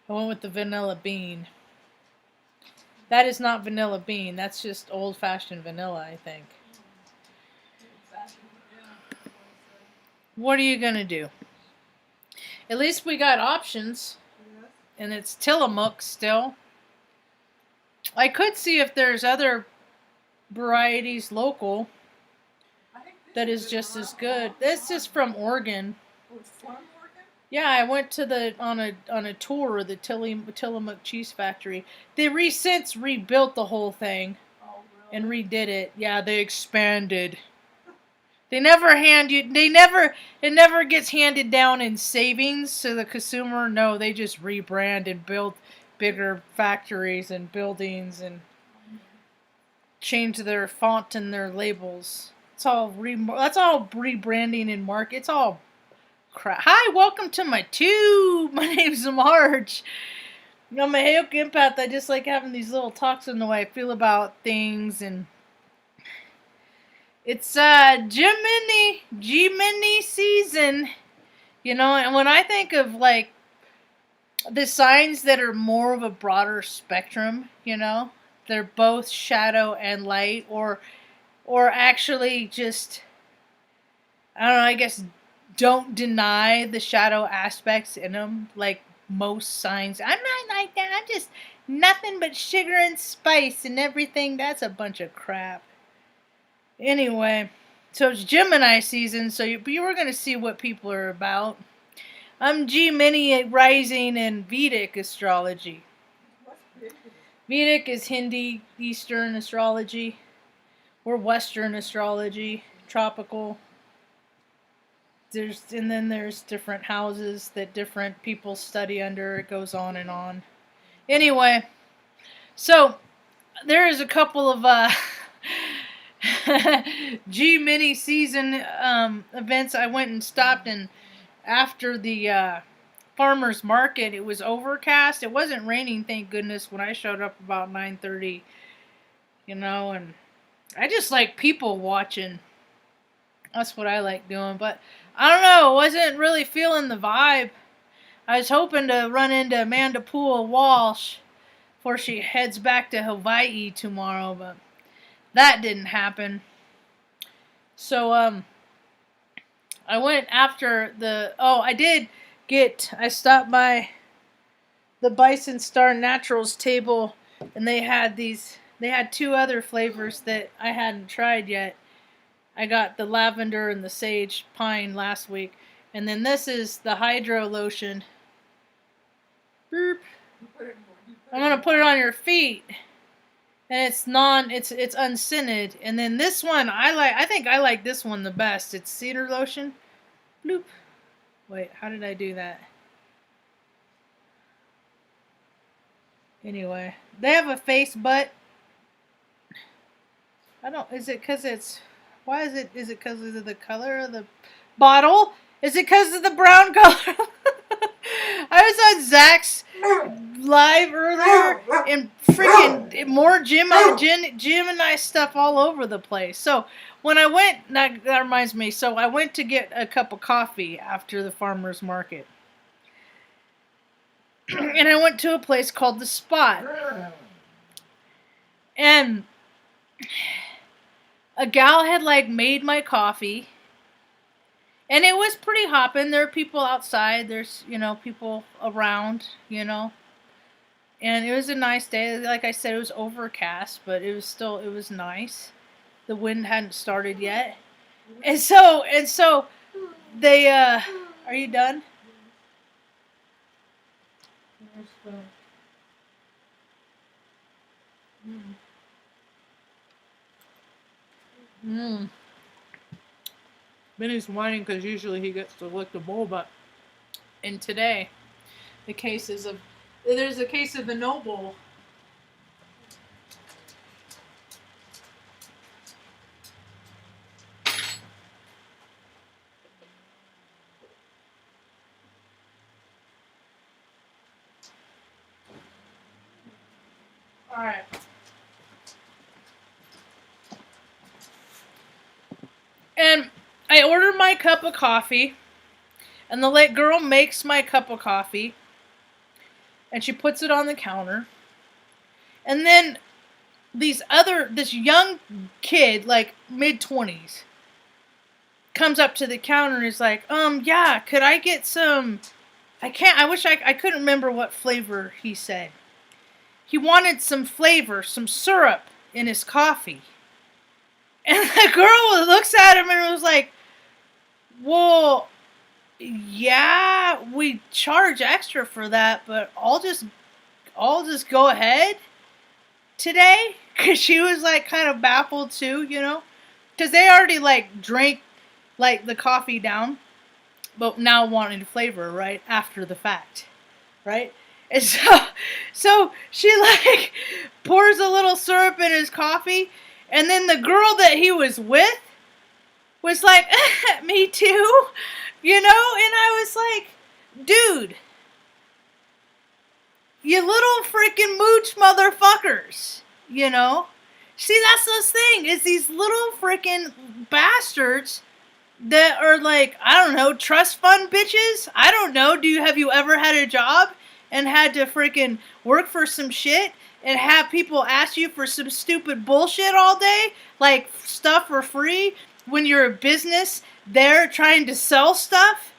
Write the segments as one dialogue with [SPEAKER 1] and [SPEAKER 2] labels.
[SPEAKER 1] I went with the vanilla bean. That is not vanilla bean. That's just old-fashioned vanilla, I think. What are you gonna do? At least we got options, and it's Tillamook still. I could see if there's other varieties local that is just as good. This is from Oregon. Yeah, I went to the on a tour of the Tillamook cheese factory. They since rebuilt the whole thing and redid it. Yeah, they expanded. They never hand you. They never. It never gets handed down in savings to the consumer. No, they just rebrand and build bigger factories and buildings and change their font and their labels. It's all that's all rebranding and market. It's all crap. Hi, welcome to my tube. My name's Marge. I'm a Heyoka empath. I just like having these little talks on the way I feel about things, and it's Gemini season, you know. And when I think of like the signs that are more of a broader spectrum, you know, they're both shadow and light, or actually just, I don't know, I guess don't deny the shadow aspects in them, like most signs. I'm not like that. I'm just nothing but sugar and spice and everything. That's a bunch of crap. Anyway, so it's Gemini season, so you were going to see what people are about. I'm Gemini rising in Vedic astrology. Vedic is Hindi, Eastern astrology, or Western astrology, tropical. And then there's different houses that different people study under. It goes on and on. Anyway, so there is a couple of G-mini season events. I went and stopped, and after the farmer's market, it was overcast. It wasn't raining, thank goodness, when I showed up about 9:30, you know, and I just like people watching. That's what I like doing, but I don't know, I wasn't really feeling the vibe. I was hoping to run into Amanda Poole Walsh before she heads back to Hawaii tomorrow, but that didn't happen. So, I went after I stopped by the Bison Star Naturals table, and they had two other flavors that I hadn't tried yet. I got the lavender and the sage pine last week. And then this is the hydro lotion. Burp. I'm going to put it on your feet. And it's unscented. And then this one, I think I like this one the best. It's cedar lotion. Bloop. Wait, how did I do that? Anyway, they have a face butt. Is it because it's... Why is it because of the color of the bottle? Is it because of the brown color? I was on Zach's live earlier, and freaking more Gemini stuff all over the place. So when I went, that reminds me, so I went to get a cup of coffee after the farmer's market. And I went to a place called The Spot. And a gal had like made my coffee, and it was pretty hopping. There are people outside. There's, you know, people around, you know, and it was a nice day. Like I said, it was overcast, but it was nice. The wind hadn't started yet, and so they are you done? Benny's whining because usually he gets to lick the bowl, but and today there's a case of the no bowl. All right. And I order my cup of coffee, and the girl makes my cup of coffee. And she puts it on the counter. And then this young kid, like mid-20s, comes up to the counter and is like, yeah, could I get some, I couldn't remember what flavor he said. He wanted some flavor, some syrup in his coffee. And the girl looks at him and was like, well, yeah, we charge extra for that, but I'll just go ahead today. Because she was like kind of baffled too, you know, because they already like drank like the coffee down, but now wanting flavor, right, after the fact, right? And so she like pours a little syrup in his coffee, and then the girl that he was with was like, me too, you know, and I was like, dude, you little freaking mooch motherfuckers, you know? See, that's the thing, is these little freaking bastards that are like, I don't know, trust fund bitches? I don't know. Have you ever had a job and had to freaking work for some shit and have people ask you for some stupid bullshit all day? Like stuff for free when you're a business there trying to sell stuff?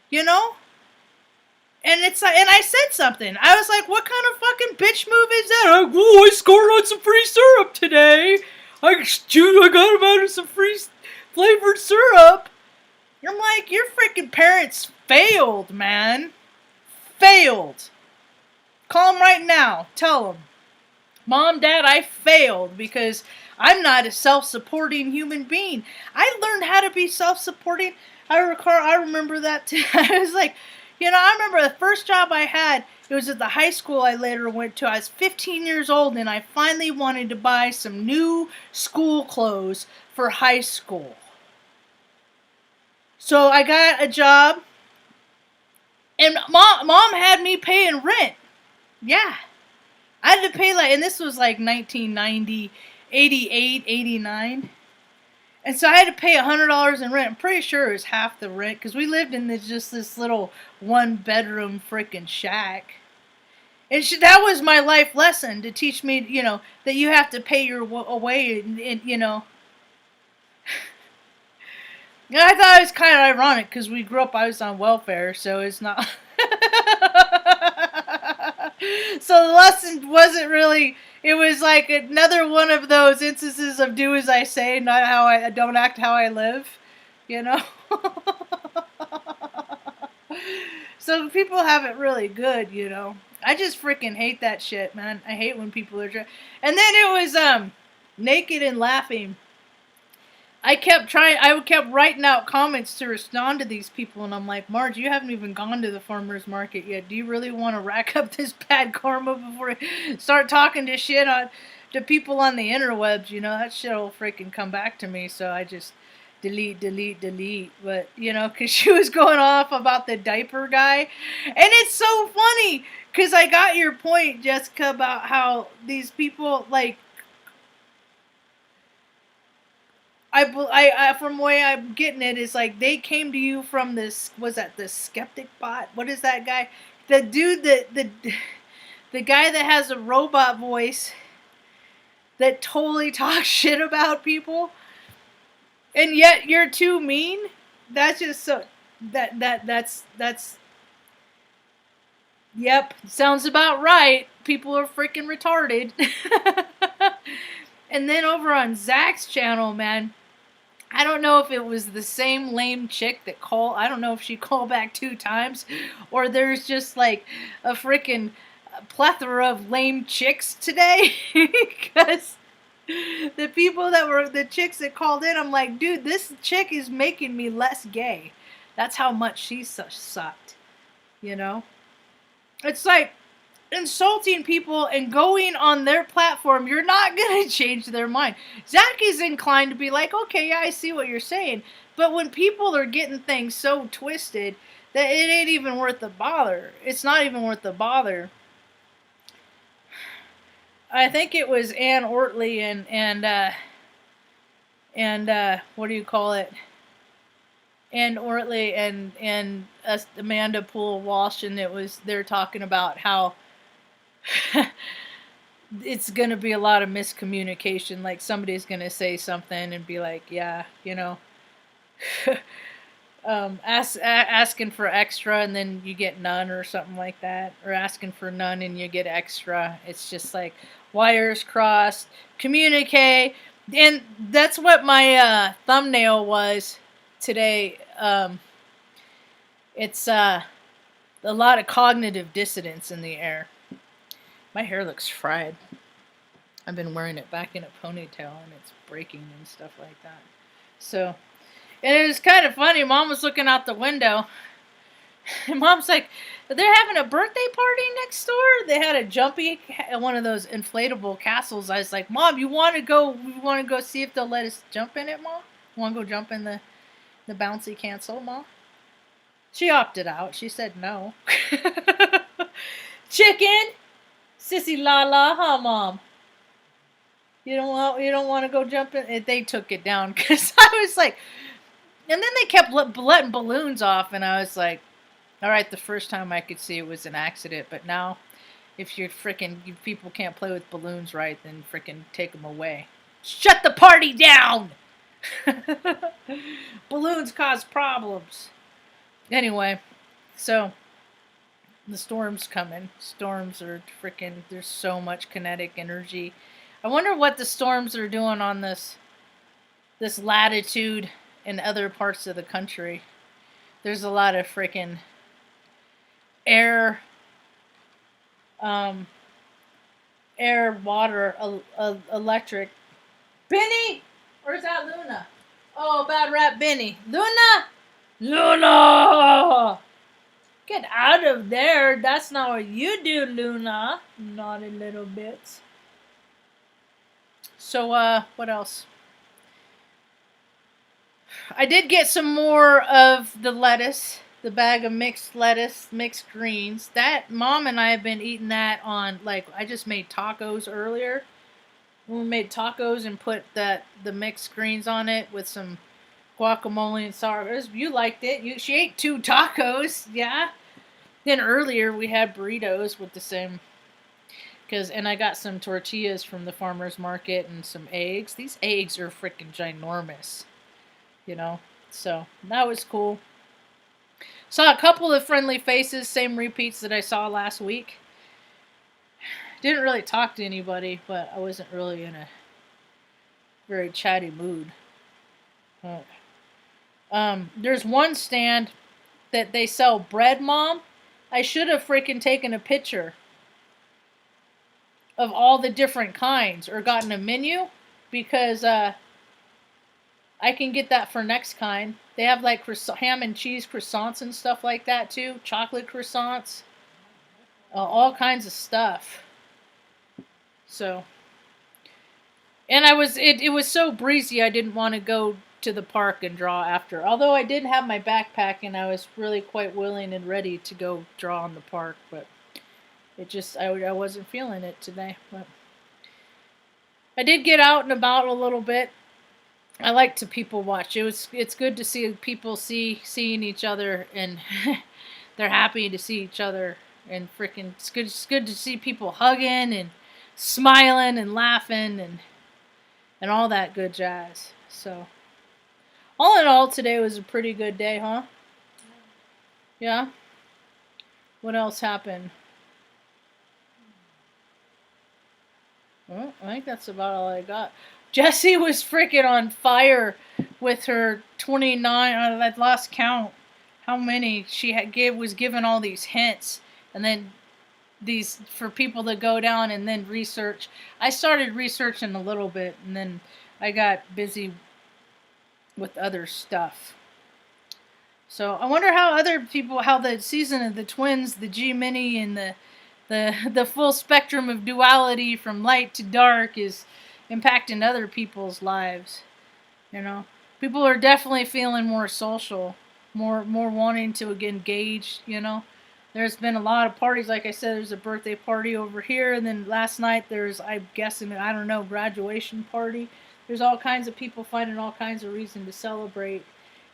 [SPEAKER 1] You know? And it's like, and I said something. I was like, what kind of fucking bitch move is that? Like, oh, I scored on some free syrup today. I got him out of some free flavored syrup. I'm like, your freaking parents failed, man. Failed. Call them right now. Tell them. Mom, Dad, I failed because I'm not a self-supporting human being. I learned how to be self-supporting. I remember that too. I was like, you know, I remember the first job I had, it was at the high school I later went to. I was 15 years old and I finally wanted to buy some new school clothes for high school. So I got a job and mom had me paying rent. Yeah. I had to pay like, and this was like 1990, 88, 89. And so I had to pay $100 in rent. I'm pretty sure it was half the rent because we lived in this little 1-bedroom freaking shack. And that was my life lesson to teach me, you know, that you have to pay your way, and you know. And I thought it was kind of ironic because we grew up, I was on welfare, so it's not. So the lesson wasn't really, it was like another one of those instances of do as I say, not how I don't act how I live, you know? So people have it really good, you know? I just freaking hate that shit, man. I hate when people are and then it was naked and laughing. I kept writing out comments to respond to these people, and I'm like, Marge, you haven't even gone to the farmer's market yet. Do you really want to rack up this bad karma before you start talking to shit to people on the interwebs? You know, that shit will freaking come back to me, so I just delete. But, you know, because she was going off about the diaper guy. And it's so funny, because I got your point, Jessica, about how these people, like, I from the way I'm getting it is like they came to you from this, was that the skeptic bot? What is that guy? The dude the guy that has a robot voice that totally talks shit about people, and yet you're too mean. That's just so that's yep, sounds about right. People are freaking retarded. And then over on Zach's channel, man, I don't know if it was the same lame chick that called. I don't know if she called back 2 times, or there's just like a freaking plethora of lame chicks today. Because the people that were the chicks that called in, I'm like, dude, this chick is making me less gay. That's how much she sucked. You know? It's like insulting people and going on their platform, you're not going to change their mind. Zach is inclined to be like, okay, yeah, I see what you're saying. But when people are getting things so twisted that it ain't even worth the bother. It's not even worth the bother. I think it was Ann Ortley and what do you call it? and Ortley and Amanda Poole Walsh, and they're talking about how it's gonna be a lot of miscommunication. Like somebody's gonna say something and be like, yeah, asking for extra and then you get none or something like that, or asking for none and you get extra. It's just like wires crossed, communicate, and that's what my thumbnail was today. It's a lot of cognitive dissonance in the air. My hair looks fried. I've been wearing it back in a ponytail and it's breaking and stuff like that. So, and it was kind of funny. Mom was looking out the window. And Mom's like, they're having a birthday party next door. They had a jumpy, one of those inflatable castles. I was like, Mom, you want to go? We want to go see if they'll let us jump in it, Mom? Want to go jump in the bouncy castle, Mom? She opted out. She said no. Chicken, sissy la la, huh, Mom? You don't want to go jump in? They took it down because I was like, and then they kept letting balloons off, and I was like, all right, the first time I could see it was an accident, but now, if people can't play with balloons right, then frickin' take them away. Shut the party down! Balloons cause problems. Anyway, so the storm's coming. Storms are frickin', there's so much kinetic energy. I wonder what the storms are doing on this latitude in other parts of the country. There's a lot of frickin' air, water, electric. Benny! Where's that Luna? Oh, bad rap Benny. Luna! Luna! Get out of there. That's not what you do, Luna. Naughty little bits. So, what else? I did get some more of the lettuce. The bag of mixed lettuce, mixed greens. That, Mom and I have been eating that on, like, I just made tacos earlier. We made tacos and put the mixed greens on it with some guacamole and sour. You liked it. She ate 2 tacos, yeah? Then earlier we had burritos with the same, and I got some tortillas from the farmer's market and some eggs. These eggs are freaking ginormous, so that was cool. Saw a couple of friendly faces, same repeats that I saw last week. Didn't really talk to anybody, but I wasn't really in a very chatty mood. There's one stand that they sell bread, Mom. I should have freaking taken a picture of all the different kinds or gotten a menu, because I can get that for next kind. They have like ham and cheese croissants and stuff like that too. Chocolate croissants. All kinds of stuff. So, and it was so breezy I didn't want to go to the park and draw after. Although I did have my backpack and I was really quite willing and ready to go draw in the park, but it just, I wasn't feeling it today. But I did get out and about a little bit. I like to people watch. It's good to see people seeing each other, and they're happy to see each other, and freaking it's good to see people hugging and smiling and laughing and all that good jazz. So all in all, today was a pretty good day, huh? Yeah? What else happened? Well, I think that's about all I got. Jessie was freaking on fire with her 29. I lost count how many she was given all these hints, and then these for people to go down and then research. I started researching a little bit, and then I got busy with other stuff. So I wonder how the season of the twins, the G Mini, and the full spectrum of duality from light to dark is impacting other people's lives. People are definitely feeling more social, more wanting to engage. There's been a lot of parties. Like I said, there's a birthday party over here, and then last night there's, I'm guessing, I don't know, graduation party. There's all kinds of people finding all kinds of reason to celebrate,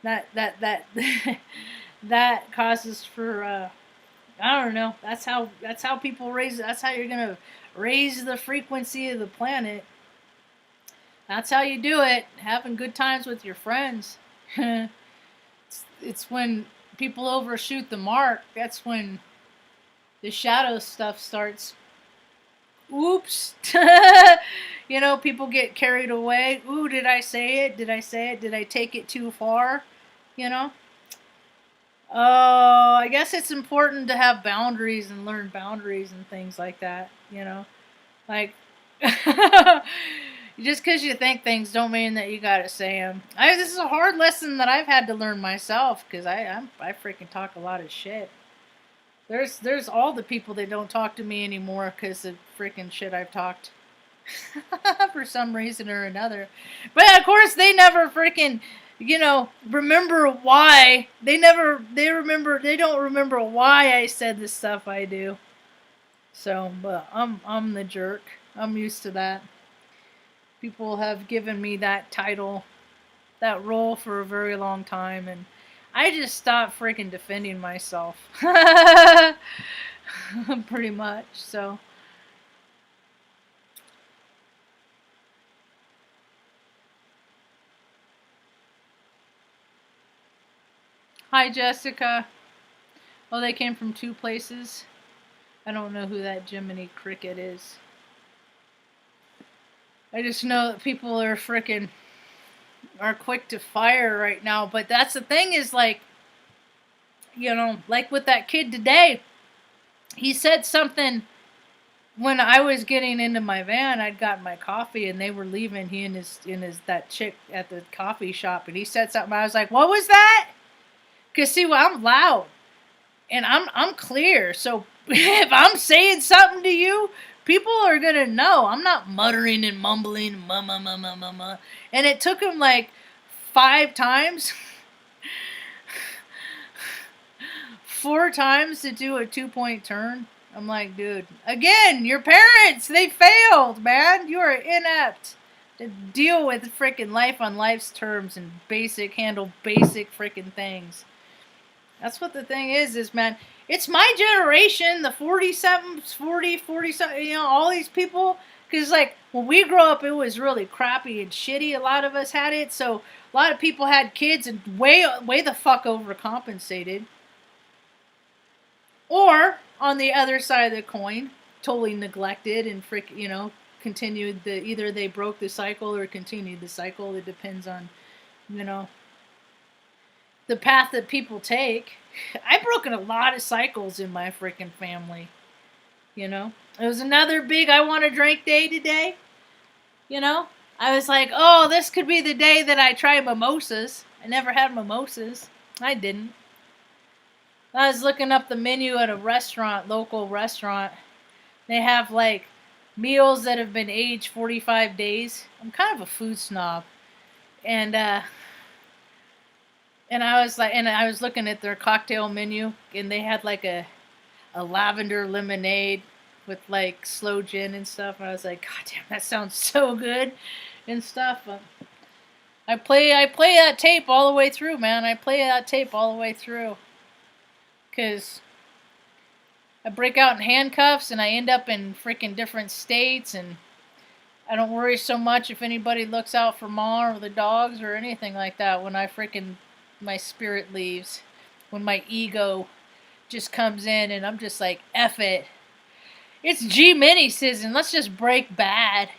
[SPEAKER 1] that that causes for I don't know. That's how people raise. That's how you're gonna raise the frequency of the planet. That's how you do it. Having good times with your friends. It's when people overshoot the mark. That's when the shadow stuff starts. Oops. You know, people get carried away. Ooh, did I say it? Did I say it? Did I take it too far? You know? Oh, I guess it's important to have boundaries and learn boundaries and things like that, you know? Like, just because you think things don't mean that you gotta say them. This is a hard lesson that I've had to learn myself because I freaking talk a lot of shit. There's all the people that don't talk to me anymore because of freaking shit I've talked for some reason or another. But of course they never freaking remember why. They don't remember why I said the stuff I do. So, but I'm the jerk. I'm used to that. People have given me that title, that role for a very long time, and I just stopped freaking defending myself. Pretty much. So, hi Jessica. Oh, they came from two places. I don't know who that Jiminy Cricket is. I just know that people are freaking are quick to fire right now. But that's the thing is like, like with that kid today, he said something when I was getting into my van. I'd gotten my coffee and they were leaving. He and his that chick at the coffee shop, and he said something. I was like, "What was that?" Cause see, well, I'm loud and I'm clear. So if I'm saying something to you, people are gonna know. I'm not muttering and mumbling, ma. And it took him like 5 times, 4 times to do a 2-point turn. I'm like, dude, again, your parents, they failed, man. You are inept to deal with freaking life on life's terms and handle basic freaking things. That's what the thing is, man. It's my generation, the 40-something, 40-something, all these people. Because, like, when we grew up, it was really crappy and shitty. A lot of us had it. So, a lot of people had kids and way the fuck overcompensated. Or, on the other side of the coin, totally neglected and continued either they broke the cycle or continued the cycle. It depends on, the path that people take. I've broken a lot of cycles in my freaking family. It was another big I want to drink day today. I was like, oh, this could be the day that I try mimosas. I never had mimosas. I didn't. I was looking up the menu at a local restaurant. They have like meals that have been aged 45 days. I'm kind of a food snob. And I was looking at their cocktail menu, and they had like a lavender lemonade with like sloe gin and stuff. And I was like, God damn, that sounds so good and stuff. I play that tape all the way through, man. I play that tape all the way through. Because I break out in handcuffs and I end up in freaking different states, and I don't worry so much if anybody looks out for Ma or the dogs or anything like that when my spirit leaves. When my ego just comes in and I'm just like, F it. It's G-mini season. Let's just break bad,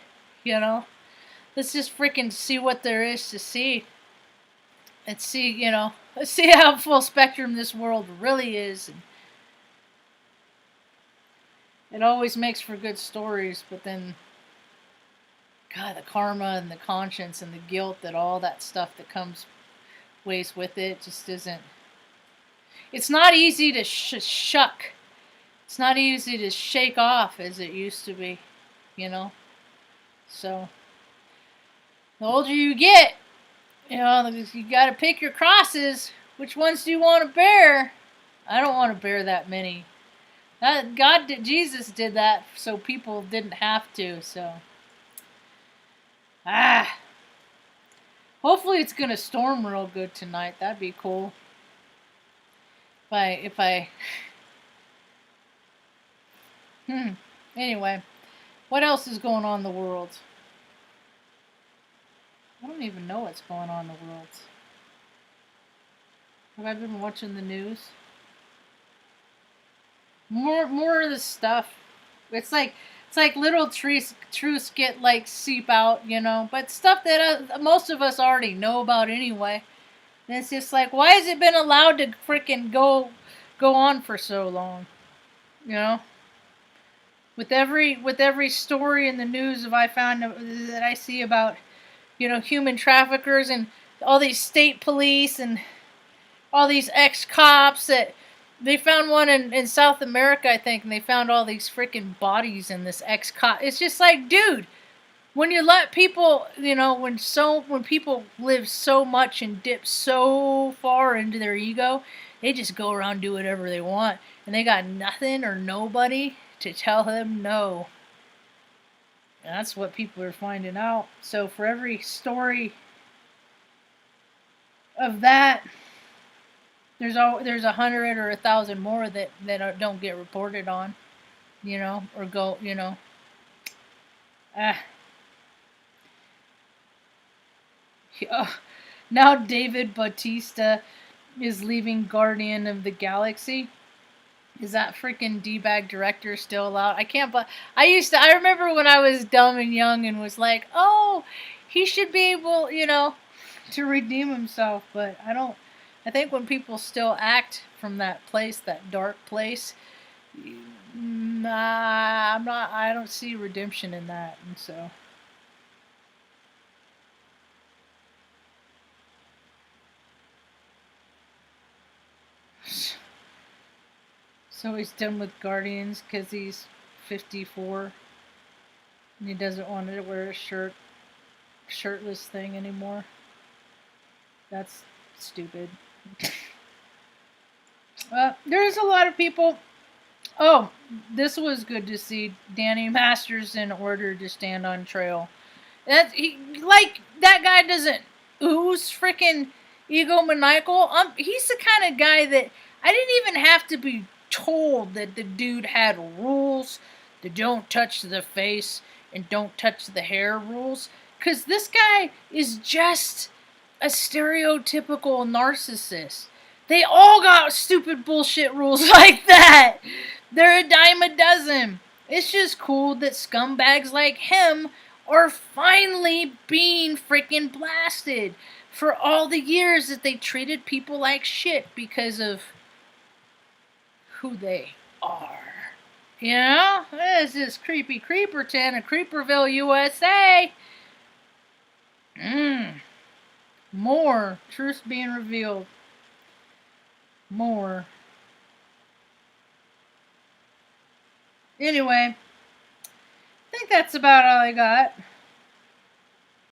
[SPEAKER 1] Let's just freaking see what there is to see. Let's see how full spectrum this world really is. It always makes for good stories, but then, God, the karma and the conscience and the guilt that all that stuff that comes ways with it just isn't. It's not easy to shuck. It's not easy to shake off as it used to be, So, the older you get, you gotta pick your crosses. Which ones do you want to bear? I don't want to bear that many. Jesus did that so people didn't have to, so. Hopefully it's gonna storm real good tonight. That'd be cool. If I Anyway, what else is going on in the world? I don't even know what's going on in the world. Have I been watching the news? More of the stuff. It's like little truths get like seep out, but stuff that most of us already know about anyway. And it's just like, why has it been allowed to freaking go on for so long? You know, with every story in the news that I see about human traffickers and all these state police and all these ex-cops that they found one in South America, I think, and they found all these freaking bodies in this ex-cop. It's just like, dude, when you let people, when people live so much and dip so far into their ego, they just go around and do whatever they want, and they got nothing or nobody to tell them no. And that's what people are finding out. So for every story of that, there's 100 or 1,000 more that don't get reported on, or go, Now David Bautista is leaving Guardian of the Galaxy. Is that freaking D-bag director still allowed? I can't, but I remember when I was dumb and young and was like, oh, he should be able, to redeem himself, but I think when people still act from that place, that dark place, I don't see redemption in that, and so. So he's done with Guardians because he's 54 and he doesn't want to wear a shirtless thing anymore. That's stupid. There's a lot of people. Oh, this was good to see. Danny Masterson ordered to stand on trail. That guy doesn't ooze freaking egomaniacal. He's the kind of guy that I didn't even have to be told that the dude had rules, the don't touch the face and don't touch the hair rules, because this guy is just a stereotypical narcissist. They all got stupid bullshit rules like that. They're a dime a dozen. It's just cool that scumbags like him are finally being freaking blasted for all the years that they treated people like shit because of who they are. This is Creepy Creeperton in Creeperville, USA. More truths being revealed. More. Anyway, I think that's about all I got.